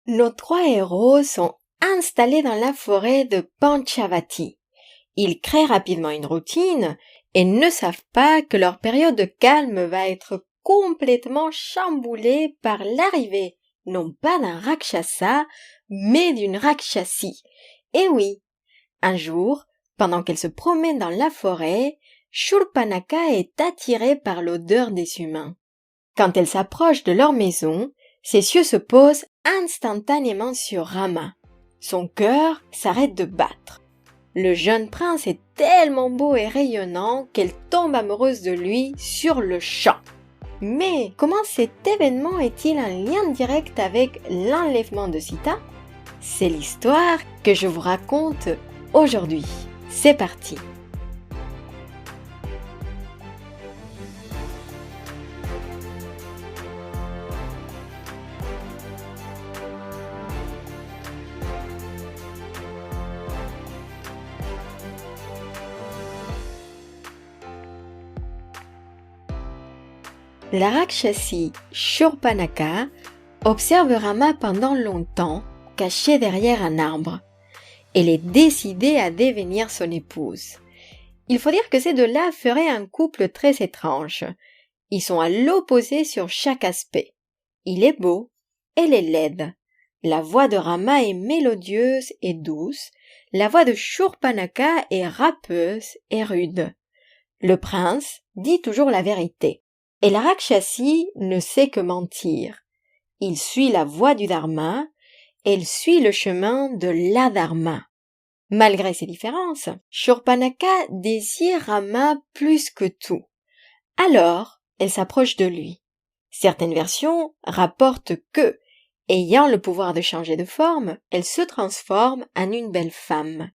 Nos trois héros sont installés dans la forêt de Panchavati. Ils créent rapidement une routine et ne savent pas que leur période de calme va être complètement chamboulée par l'arrivée non pas d'un Rakshasa, mais d'une Rakshasi. Et oui, un jour, pendant qu'elle se promène dans la forêt, Shurpanakha est attirée par l'odeur des humains. Quand elle s'approche de leur maison, ses yeux se posent instantanément sur Rama. Son cœur s'arrête de battre. Le jeune prince est tellement beau et rayonnant qu'elle tombe amoureuse de lui sur le champ. Mais comment cet événement est-il un lien direct avec l'enlèvement de Sita? C'est l'histoire que je vous raconte aujourd'hui. C'est parti! La Rakshasi Shurpanakha observe Rama pendant longtemps, cachée derrière un arbre. Elle est décidée à devenir son épouse. Il faut dire que ces deux-là feraient un couple très étrange. Ils sont à l'opposé sur chaque aspect. Il est beau, elle est laide. La voix de Rama est mélodieuse et douce. La voix de Shurpanakha est râpeuse et rude. Le prince dit toujours la vérité. Et la Rakshasi ne sait que mentir. Il suit la voie du Dharma, elle suit le chemin de l'Adharma. Malgré ces différences, Shurpanakha désire Rama plus que tout. Alors, elle s'approche de lui. Certaines versions rapportent que, ayant le pouvoir de changer de forme, elle se transforme en une belle femme.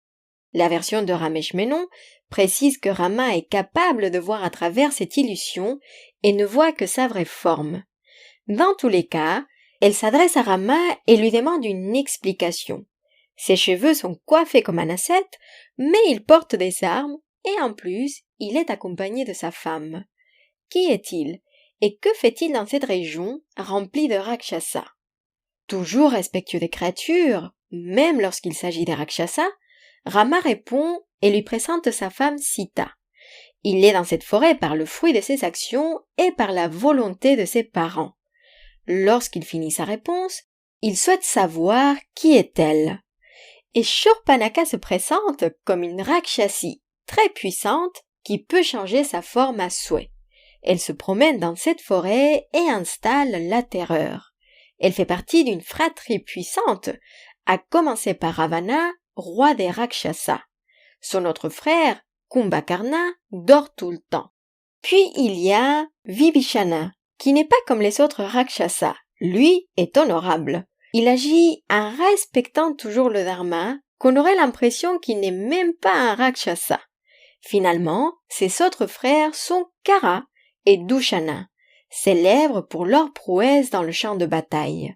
La version de Ramesh Menon précise que Rama est capable de voir à travers cette illusion et ne voit que sa vraie forme. Dans tous les cas, elle s'adresse à Rama et lui demande une explication. Ses cheveux sont coiffés comme un ascète, mais il porte des armes et en plus, il est accompagné de sa femme. Qui est-il et que fait-il dans cette région remplie de Rakshasa? Toujours respectueux des créatures, même lorsqu'il s'agit des Rakshasas, Rama répond et lui présente sa femme Sita. Il est dans cette forêt par le fruit de ses actions et par la volonté de ses parents. Lorsqu'il finit sa réponse, il souhaite savoir qui est-elle. Et Shurpanakha se présente comme une Rakshasi très puissante qui peut changer sa forme à souhait. Elle se promène dans cette forêt et installe la terreur. Elle fait partie d'une fratrie puissante, à commencer par Ravana, roi des Rakshasas. Son autre frère, Kumbhakarna, dort tout le temps. Puis il y a Vibhishana, qui n'est pas comme les autres Rakshasas. Lui est honorable. Il agit en respectant toujours le Dharma, qu'on aurait l'impression qu'il n'est même pas un Rakshasa. Finalement, ses autres frères sont Kara et Dushana, célèbres pour leur prouesse dans le champ de bataille.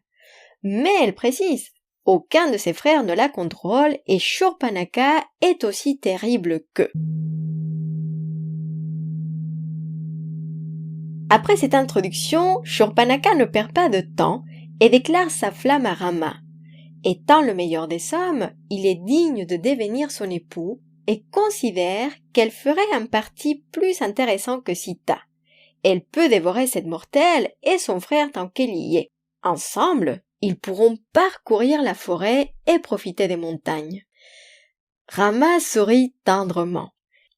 Mais elle précise, aucun de ses frères ne la contrôle et Shurpanakha est aussi terrible qu'eux. Après cette introduction, Shurpanakha ne perd pas de temps et déclare sa flamme à Rama. Étant le meilleur des hommes, il est digne de devenir son époux et considère qu'elle ferait un parti plus intéressant que Sita. Elle peut dévorer cette mortelle et son frère tant qu'elle y est. Ensemble, ils pourront parcourir la forêt et profiter des montagnes. Rama sourit tendrement.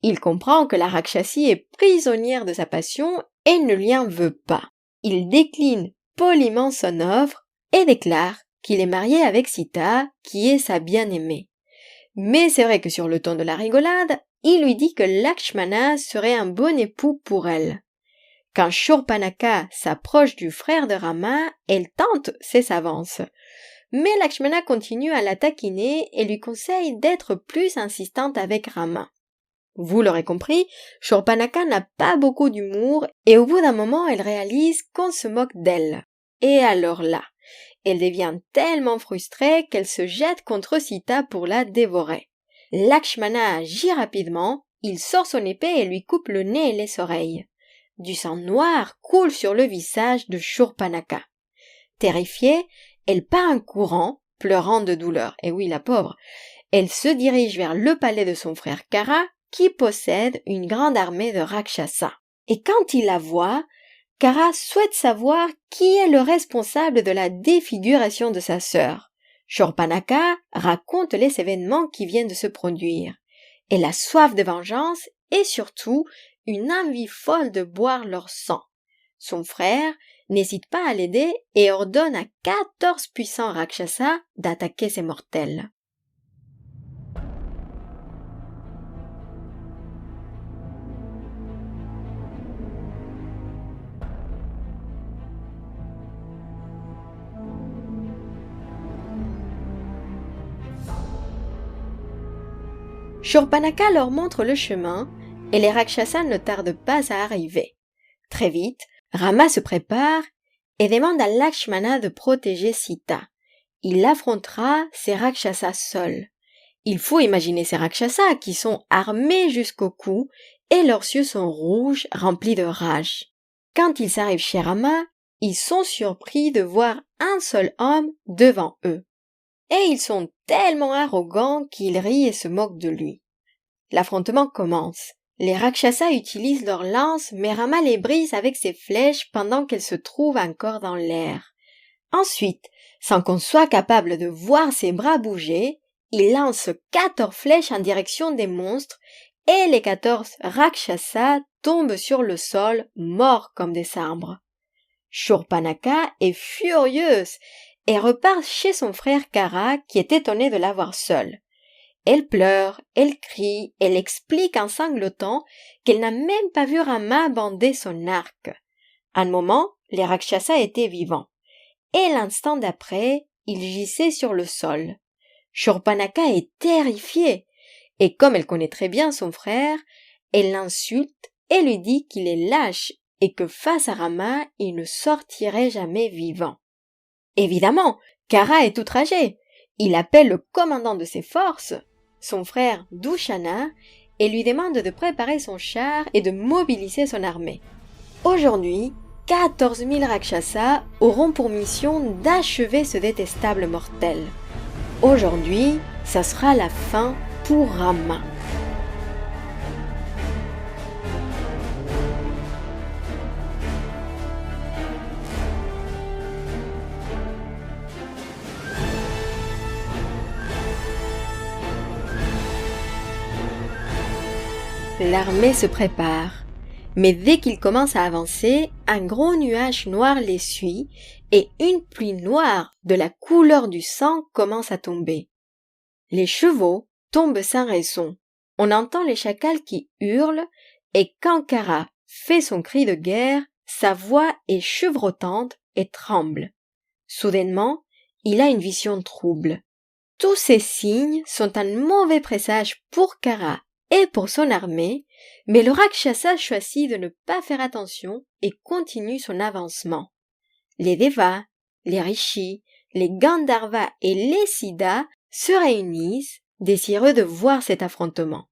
Il comprend que la Rakshasi est prisonnière de sa passion et ne lui en veut pas. Il décline poliment son offre et déclare qu'il est marié avec Sita, qui est sa bien-aimée. Mais c'est vrai que sur le ton de la rigolade, il lui dit que Lakshmana serait un bon époux pour elle. Quand Shurpanakha s'approche du frère de Rama, elle tente ses avances. Mais Lakshmana continue à la taquiner et lui conseille d'être plus insistante avec Rama. Vous l'aurez compris, Shurpanakha n'a pas beaucoup d'humour et au bout d'un moment elle réalise qu'on se moque d'elle. Et alors là, elle devient tellement frustrée qu'elle se jette contre Sita pour la dévorer. Lakshmana agit rapidement, il sort son épée et lui coupe le nez et les oreilles. Du sang noir coule sur le visage de Shurpanakha. Terrifiée, Elle part en courant, pleurant de douleur. Et oui, la pauvre. Elle se dirige vers le palais de son frère Kara, qui possède une grande armée de Rakshasa. Et quand il la voit, Kara souhaite savoir qui est le responsable de la défiguration de sa sœur. Shurpanakha raconte les événements qui viennent de se produire. Elle a soif de vengeance et surtout une envie folle de boire leur sang. Son frère n'hésite pas à l'aider et ordonne à 14 puissants Rakshasas d'attaquer ses mortels. Shurpanakha leur montre le chemin et les Rakshasas ne tardent pas à arriver. Très vite, Rama se prépare et demande à Lakshmana de protéger Sita. Il affrontera ces Rakshasas seul. Il faut imaginer ces Rakshasas qui sont armés jusqu'au cou et leurs yeux sont rouges, remplis de rage. Quand ils arrivent chez Rama, ils sont surpris de voir un seul homme devant eux. Et ils sont tellement arrogants qu'ils rient et se moquent de lui. L'affrontement commence. Les Rakshasas utilisent leurs lances, mais Rama les brise avec ses flèches pendant qu'elles se trouvent encore dans l'air. Ensuite, sans qu'on soit capable de voir ses bras bouger, il lance 14 flèches en direction des monstres et les 14 Rakshasas tombent sur le sol, morts comme des sabres. Shurpanakha est furieuse et repart chez son frère Kara qui est étonné de la voir seule. Elle pleure, elle crie, elle explique en sanglotant qu'elle n'a même pas vu Rama bander son arc. Un moment, les Rakshasas étaient vivants. Et l'instant d'après, ils gissaient sur le sol. Shurpanakha est terrifiée. Et comme elle connaît très bien son frère, elle l'insulte et lui dit qu'il est lâche et que face à Rama, il ne sortirait jamais vivant. Évidemment, Kara est outragé. Il appelle le commandant de ses forces, son frère Dushana, et lui demande de préparer son char et de mobiliser son armée. Aujourd'hui, 14 000 Rakshasas auront pour mission d'achever ce détestable mortel. Aujourd'hui, ça sera la fin pour Rama. L'armée se prépare, mais dès qu'il commence à avancer, un gros nuage noir les suit et une pluie noire de la couleur du sang commence à tomber. Les chevaux tombent sans raison. On entend les chacals qui hurlent et quand Kara fait son cri de guerre, sa voix est chevrotante et tremble. Soudainement, il a une vision trouble. Tous ces signes sont un mauvais présage pour Kara et pour son armée, mais le Rakshasa choisit de ne pas faire attention et continue son avancement. Les Devas, les Rishis, les Gandharvas et les Siddhas se réunissent, désireux de voir cet affrontement.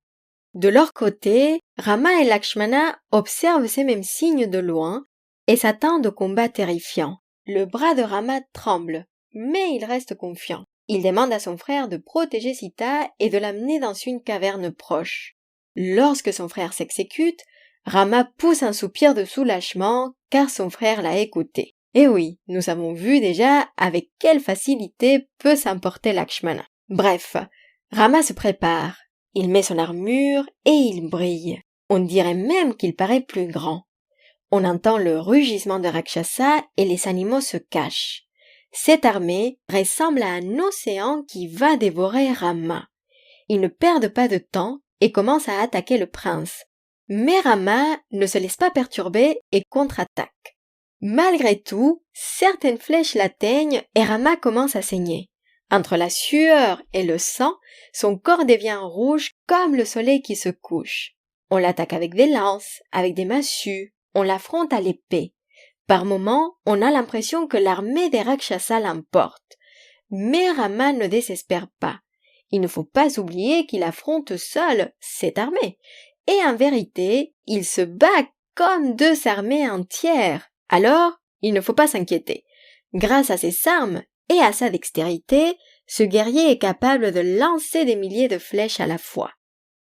De leur côté, Rama et Lakshmana observent ces mêmes signes de loin et s'attendent au combat terrifiant. Le bras de Rama tremble, mais il reste confiant. Il demande à son frère de protéger Sita et de l'amener dans une caverne proche. Lorsque son frère s'exécute, Rama pousse un soupir de soulagement car son frère l'a écouté. Et oui, nous avons vu déjà avec quelle facilité peut s'emporter Lakshmana. Bref, Rama se prépare. Il met son armure et il brille. On dirait même qu'il paraît plus grand. On entend le rugissement de Rakshasa et les animaux se cachent. Cette armée ressemble à un océan qui va dévorer Rama. Ils ne perdent pas de temps et commencent à attaquer le prince. Mais Rama ne se laisse pas perturber et contre-attaque. Malgré tout, certaines flèches l'atteignent et Rama commence à saigner. Entre la sueur et le sang, son corps devient rouge comme le soleil qui se couche. On l'attaque avec des lances, avec des massues, on l'affronte à l'épée. Par moments, on a l'impression que l'armée des Rakshasas l'emporte. Mais Rama ne désespère pas. Il ne faut pas oublier qu'il affronte seul cette armée. Et en vérité, il se bat comme deux armées entières. Alors, il ne faut pas s'inquiéter. Grâce à ses armes, et à sa dextérité, ce guerrier est capable de lancer des milliers de flèches à la fois.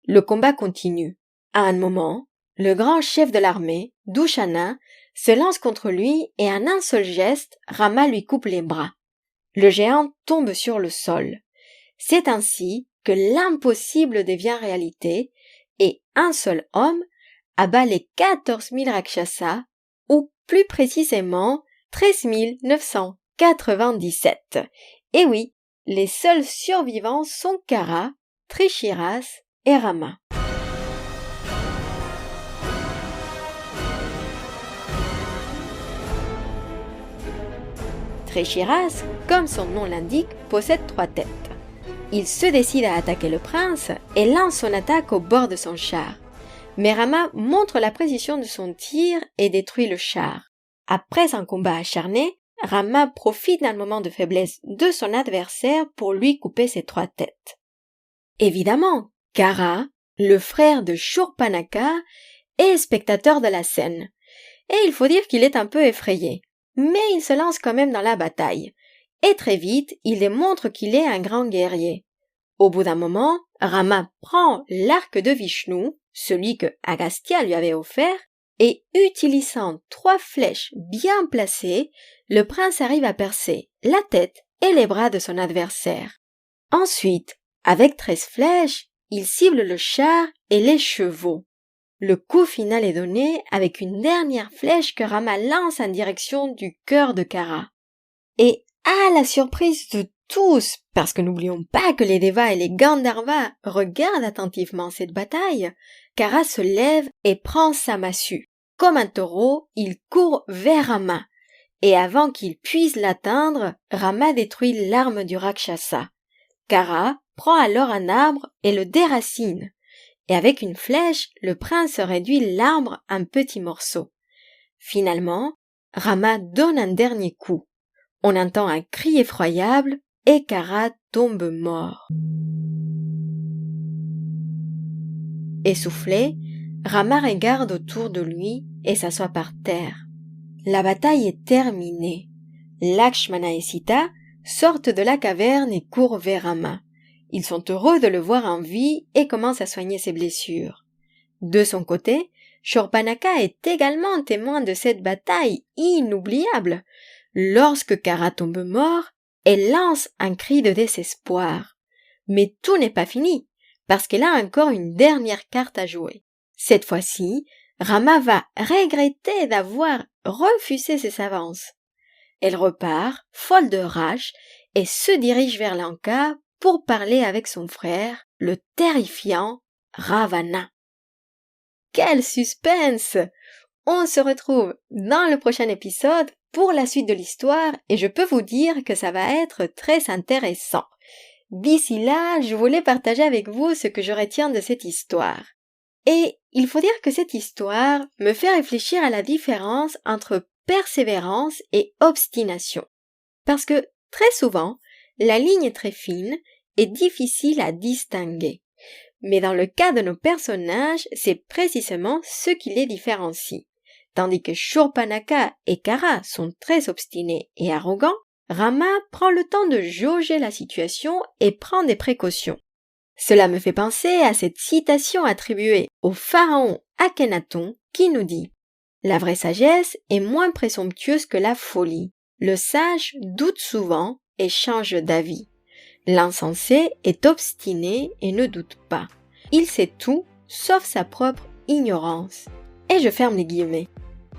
Le combat continue. À un moment, le grand chef de l'armée, Dushana, se lance contre lui et en un seul geste, Rama lui coupe les bras. Le géant tombe sur le sol. C'est ainsi que l'impossible devient réalité et un seul homme abat les 14 000 Rakshasas, ou plus précisément 13 997. Et oui, les seuls survivants sont Kara, Trishiras et Rama. Trishiras, comme son nom l'indique, possède 3 têtes. Il se décide à attaquer le prince et lance son attaque au bord de son char. Mais Rama montre la précision de son tir et détruit le char. Après un combat acharné, Rama profite d'un moment de faiblesse de son adversaire pour lui couper ses 3 têtes. Évidemment, Kara, le frère de Shurpanakha, est spectateur de la scène. Et il faut dire qu'il est un peu effrayé. Mais il se lance quand même dans la bataille. Et très vite, il démontre qu'il est un grand guerrier. Au bout d'un moment, Rama prend l'arc de Vishnu, celui que Agastya lui avait offert, et utilisant 3 flèches bien placées, le prince arrive à percer la tête et les bras de son adversaire. Ensuite, avec 13 flèches, il cible le char et les chevaux. Le coup final est donné avec une dernière flèche que Rama lance en direction du cœur de Kara. Et à la surprise de tous, parce que n'oublions pas que les Devas et les Gandharvas regardent attentivement cette bataille, Kara se lève et prend sa massue. Comme un taureau, il court vers Rama. Et avant qu'il puisse l'atteindre, Rama détruit l'arme du Rakshasa. Kara prend alors un arbre et le déracine. Et avec une flèche, le prince réduit l'arbre en petits morceaux. Finalement, Rama donne un dernier coup. On entend un cri effroyable et Kara tombe mort. Essoufflé, Rama regarde autour de lui et s'assoit par terre. La bataille est terminée. Lakshmana et Sita sortent de la caverne et courent vers Rama. Ils sont heureux de le voir en vie et commencent à soigner ses blessures. De son côté, Shurpanakha est également témoin de cette bataille inoubliable. Lorsque Kara tombe mort, elle lance un cri de désespoir. Mais tout n'est pas fini, parce qu'elle a encore une dernière carte à jouer. Cette fois-ci, Rama va regretter d'avoir refusé ses avances. Elle repart, folle de rage, et se dirige vers Lanka pour parler avec son frère, le terrifiant Ravana. Quel suspense! On se retrouve dans le prochain épisode pour la suite de l'histoire et je peux vous dire que ça va être très intéressant. D'ici là, je voulais partager avec vous ce que je retiens de cette histoire. Et il faut dire que cette histoire me fait réfléchir à la différence entre persévérance et obstination. Parce que très souvent, la ligne est très fine et difficile à distinguer. Mais dans le cas de nos personnages, c'est précisément ce qui les différencie. Tandis que Shurpanakha et Kara sont très obstinés et arrogants, Rama prend le temps de jauger la situation et prend des précautions. Cela me fait penser à cette citation attribuée au pharaon Akhenaton qui nous dit « La vraie sagesse est moins présomptueuse que la folie. Le sage doute souvent et change d'avis. L'insensé est obstiné et ne doute pas. Il sait tout sauf sa propre ignorance. » Et je ferme les guillemets.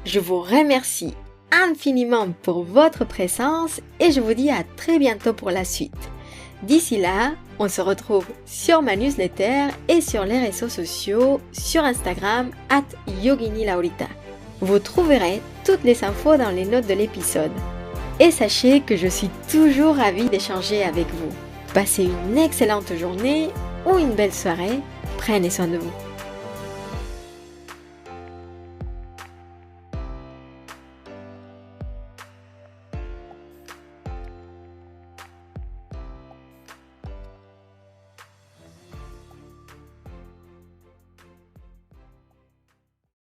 Je vous remercie infiniment pour votre présence et je vous dis à très bientôt pour la suite. D'ici là, on se retrouve sur ma newsletter et sur les réseaux sociaux, sur Instagram @yoginilaurita. Vous trouverez toutes les infos dans les notes de l'épisode. Et sachez que je suis toujours ravie d'échanger avec vous. Passez une excellente journée ou une belle soirée. Prenez soin de vous.